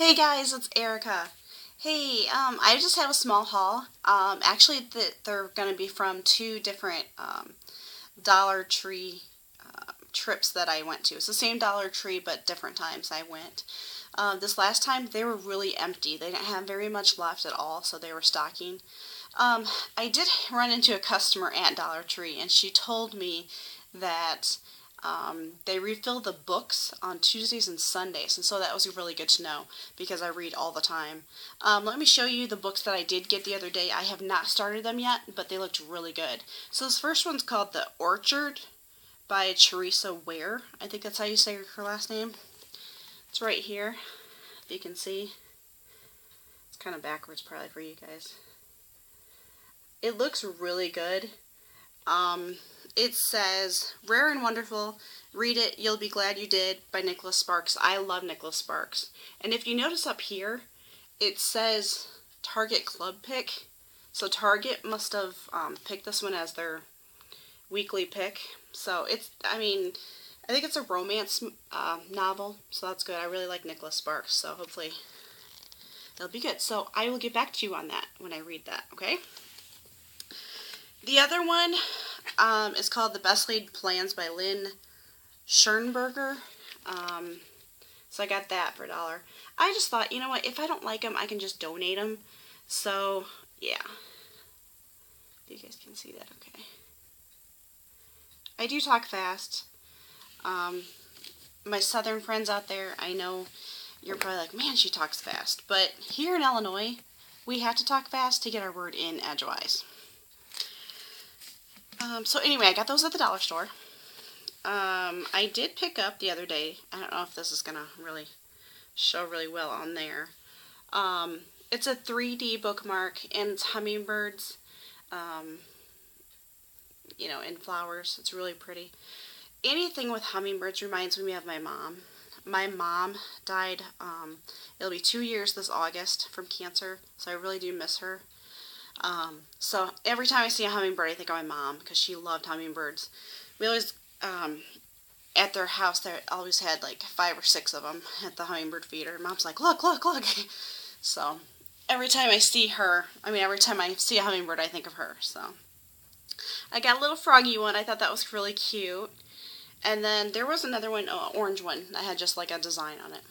Hey guys, it's Erica. Hey, I just have a small haul. Actually, they're going to be from two different Dollar Tree trips that I went to. It's the same Dollar Tree, but different times I went. This last time, they were really empty. They didn't have very much left at all, so they were stocking. I did run into a customer at Dollar Tree, and she told me that they refill the books on Tuesdays and Sundays, and so that was really good to know because I read all the time. Let me show you the books that I did get the other day. I have not started them yet, but they looked really good. So this first one's called The Orchard by Teresa Ware. I think that's how you say her last name. It's right here, if you can see. It's kind of backwards probably for you guys. It looks really good. It says, Rare and Wonderful, Read It, You'll Be Glad You Did by Nicholas Sparks. I love Nicholas Sparks. And if you notice up here, it says Target Club Pick. So Target must have picked this one as their weekly pick. So I think it's a romance novel, so that's good. I really like Nicholas Sparks, so hopefully that'll be good. So I will get back to you on that when I read that, okay? The other one is called The Best Laid Plans by Lynn Schernberger. So I got that for $1. I just thought, you know what, if I don't like them, I can just donate them. So, yeah. You guys can see that, okay. I do talk fast. My southern friends out there, I know you're probably like, man, she talks fast. But here in Illinois, we have to talk fast to get our word in edgewise. So anyway, I got those at the dollar store. I did pick up the other day, I don't know if this is going to really show really well on there. It's a 3D bookmark, and it's hummingbirds, in flowers. It's really pretty. Anything with hummingbirds reminds me of my mom. My mom died, it'll be 2 years this August from cancer, so I really do miss her. So every time I see a hummingbird, I think of my mom because she loved hummingbirds. We always, at their house, they always had like 5 or 6 of them at the hummingbird feeder. Mom's like, look, look, look. So every time I see a hummingbird, I think of her. So I got a little froggy one. I thought that was really cute. And then there was another one, orange one, that had just like a design on it.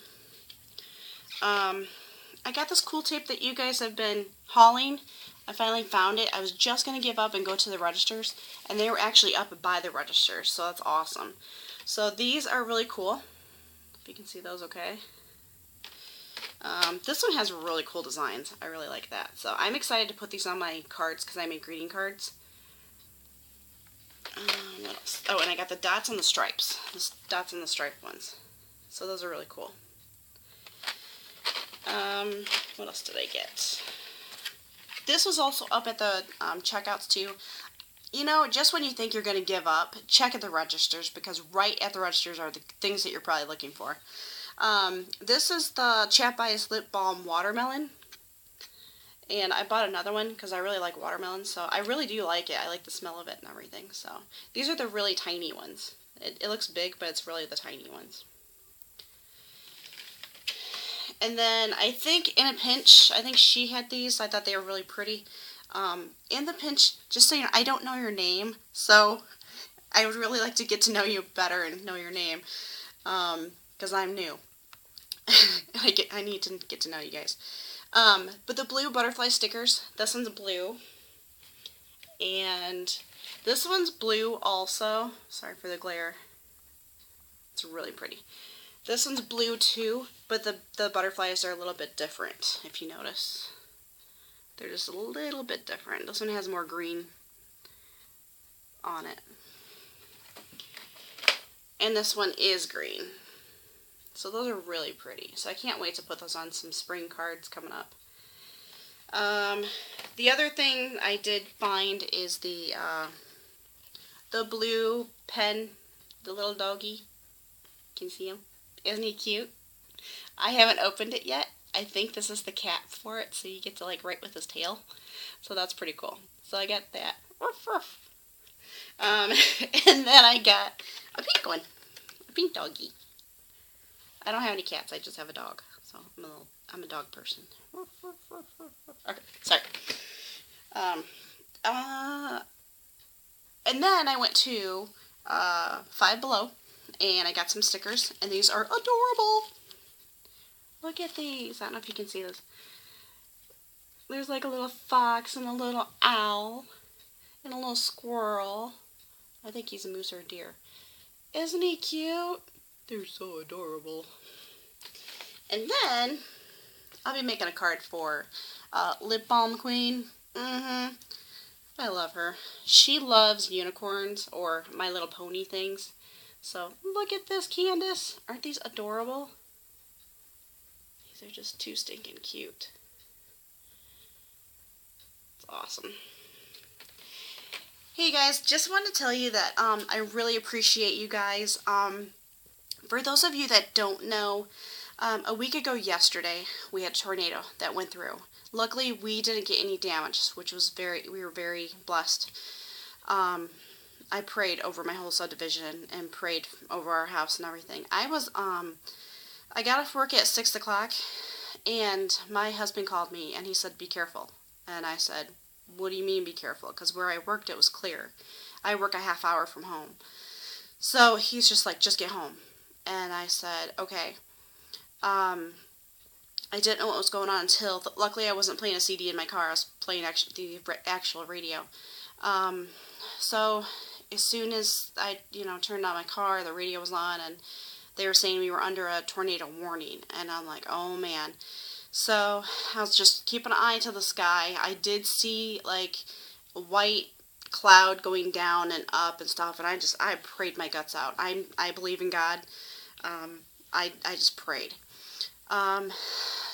I got this cool tape that you guys have been hauling. I finally found it. I was just going to give up and go to the registers, and they were actually up by the registers, so that's awesome. So these are really cool, if you can see those okay. This one has really cool designs. I really like that. So I'm excited to put these on my cards because I make greeting cards. What else? Oh, and I got the dots and the stripes. The dots and the striped ones. So those are really cool. What else did I get? This was also up at the checkouts too. You know, just when you think you're going to give up, check at the registers because right at the registers are the things that you're probably looking for. This is the Chat Bias Lip Balm Watermelon. And I bought another one because I really like watermelon, so I really do like it. I like the smell of it and everything. So these are the really tiny ones. It looks big, but it's really the tiny ones. And then I think In a Pinch, I think she had these. I thought they were really pretty. In the Pinch, just so you know, I don't know your name, so I would really like to get to know you better and know your name, because I'm new. I need to get to know you guys. But the blue butterfly stickers, this one's blue, and this one's blue also. Sorry for the glare. It's really pretty. This one's blue too, but the butterflies are a little bit different, if you notice. They're just a little bit different. This one has more green on it. And this one is green. So those are really pretty. So I can't wait to put those on some spring cards coming up. The other thing I did find is the blue pen, the little doggy. Can you see him? Isn't he cute? I haven't opened it yet. I think this is the cap for it, so you get to like write with his tail. So that's pretty cool. So I got that. And then I got a pink one. A pink doggy. I don't have any cats, I just have a dog. So I'm a dog person. Okay, sorry. Um, and then I went to Five Below, and I got some stickers, and these are adorable. Look at these. I don't know if you can see this. There's like a little fox and a little owl and a little squirrel. I think he's a moose or a deer. Isn't he cute? They're so adorable. And then I'll be making a card for Lip Balm Queen. I love her. She loves unicorns or My Little Pony things. So look at this, Candace. Aren't these adorable? These are just too stinking cute. It's awesome. Hey guys, just wanted to tell you that I really appreciate you guys. For those of you that don't know, a week ago yesterday, we had a tornado that went through. Luckily, we didn't get any damage, which was we were very blessed. I prayed over my whole subdivision and prayed over our house and everything. I got off work at 6 o'clock, and my husband called me, and he said, be careful. And I said, what do you mean be careful? Because where I worked, it was clear. I work a half hour from home. So he's just like, just get home. And I said, okay. I didn't know what was going on until, luckily I wasn't playing a CD in my car. I was playing the actual radio. So as soon as I, turned on my car, the radio was on, and they were saying we were under a tornado warning. And I'm like, oh man. So I was just keeping an eye to the sky. I did see like a white cloud going down and up and stuff, and I prayed my guts out. I believe in God. I just prayed.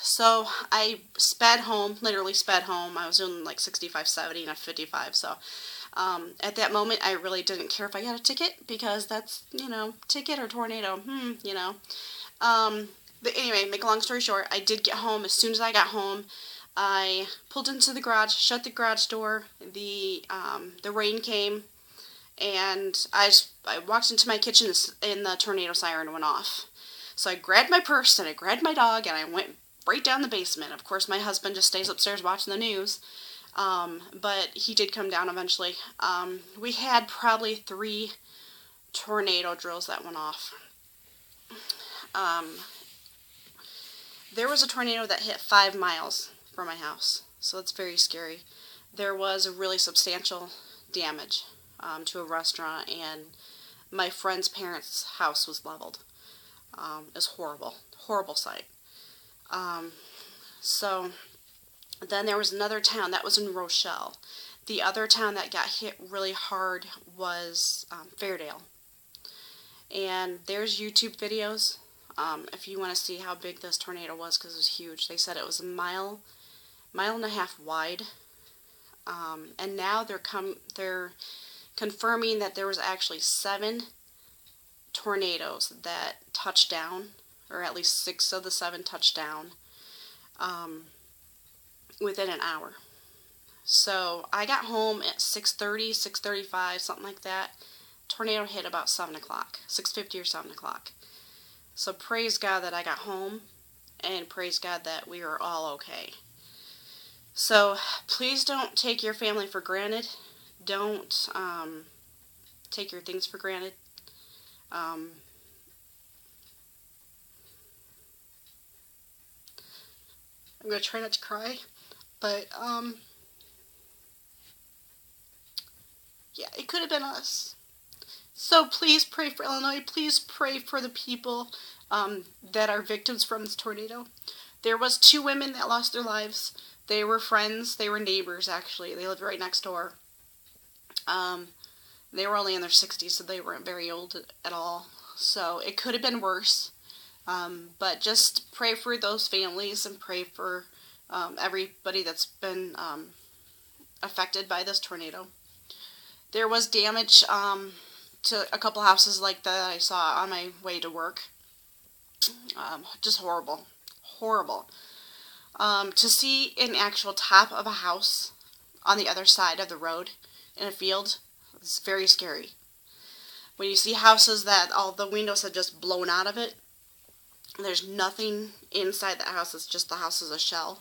So I sped home, literally sped home. I was doing like 65, 70, and a 55. So at that moment, I really didn't care if I got a ticket, because that's, ticket or tornado, But anyway, make a long story short, I did get home. As soon as I got home, I pulled into the garage, shut the garage door. The rain came, and I walked into my kitchen, and the tornado siren went off. So I grabbed my purse, and I grabbed my dog, and I went right down the basement. Of course, my husband just stays upstairs watching the news, but he did come down eventually. We had probably 3 tornado drills that went off. There was a tornado that hit 5 miles from my house, so it's very scary. There was a really substantial damage to a restaurant, and my friend's parents' house was leveled. It was horrible, horrible sight. So then there was another town that was in Rochelle. The other town that got hit really hard was Fairdale. And there's YouTube videos. If you want to see how big this tornado was, because it was huge. They said it was a mile and a half wide. And now they're confirming that there was actually 7 tornadoes that touched down, or at least 6 of the 7 touched down within an hour. So I got home at 6:30, 6:35, something like that. Tornado hit about 7 o'clock, 6:50 or 7 o'clock. So praise God that I got home, and praise God that we were all okay. So please don't take your family for granted. Don't take your things for granted. I'm going to try not to cry, but yeah, it could have been us. So please pray for Illinois. Please pray for the people that are victims from this tornado. There was 2 women that lost their lives. They were friends. They were neighbors, actually. They lived right next door. They were only in their 60s, so they weren't very old at all. So it could have been worse. But just pray for those families, and pray for everybody that's been affected by this tornado. There was damage to a couple houses like that I saw on my way to work. Just horrible. Horrible. To see an actual top of a house on the other side of the road in a field is very scary. When you see houses that all the windows have just blown out of it, There's nothing inside the house. It's just the house is a shell.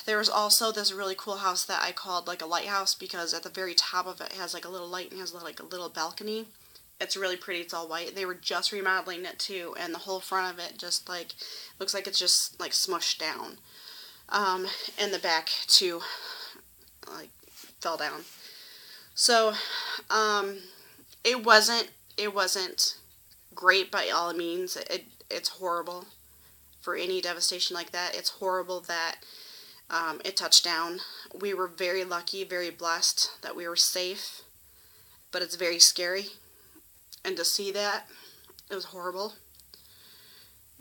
There was also this really cool house that I called like a lighthouse, because at the very top of it has like a little light and has like a little balcony. It's really pretty. It's all white. They were just remodeling it too, and the whole front of it just like looks like it's just like smushed down. And the back too, like, fell down. So, it wasn't great by all means. It's horrible for any devastation like that. It's horrible that it touched down. We were very lucky, very blessed that we were safe, but it's very scary. And to see that, it was horrible.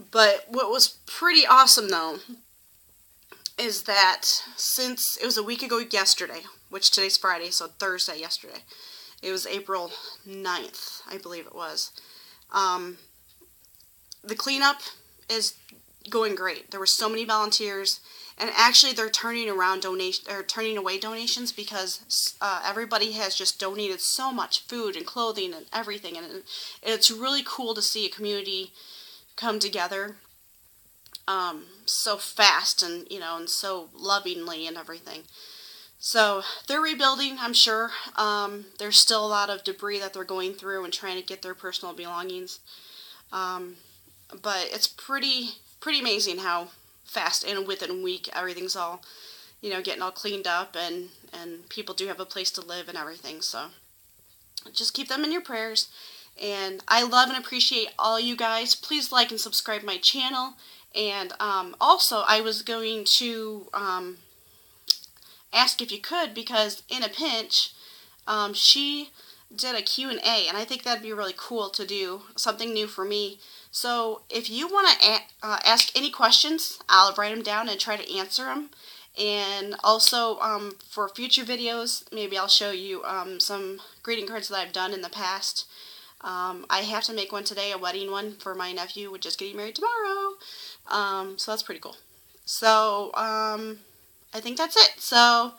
But what was pretty awesome, though, is that since it was a week ago yesterday, which today's Friday, so Thursday yesterday, it was April 9th, I believe it was, the cleanup is going great. There were so many volunteers, and actually they're turning away donations, because everybody has just donated so much food and clothing and everything, and it's really cool to see a community come together so fast, and and so lovingly and everything. So they're rebuilding, I'm sure. There's still a lot of debris that they're going through and trying to get their personal belongings. But it's pretty amazing how fast and within a week everything's all, getting all cleaned up, and people do have a place to live and everything. So just keep them in your prayers. And I love and appreciate all you guys. Please like and subscribe my channel. And also, I was going to ask if you could, because in a pinch, she did a Q&A, and I think that'd be really cool to do, something new for me. So if you want to ask any questions, I'll write them down and try to answer them. And also, for future videos, maybe I'll show you some greeting cards that I've done in the past. I have to make one today, a wedding one for my nephew, which is getting married tomorrow. So that's pretty cool. So, I think that's it. So,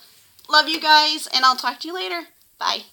love you guys, and I'll talk to you later. Bye.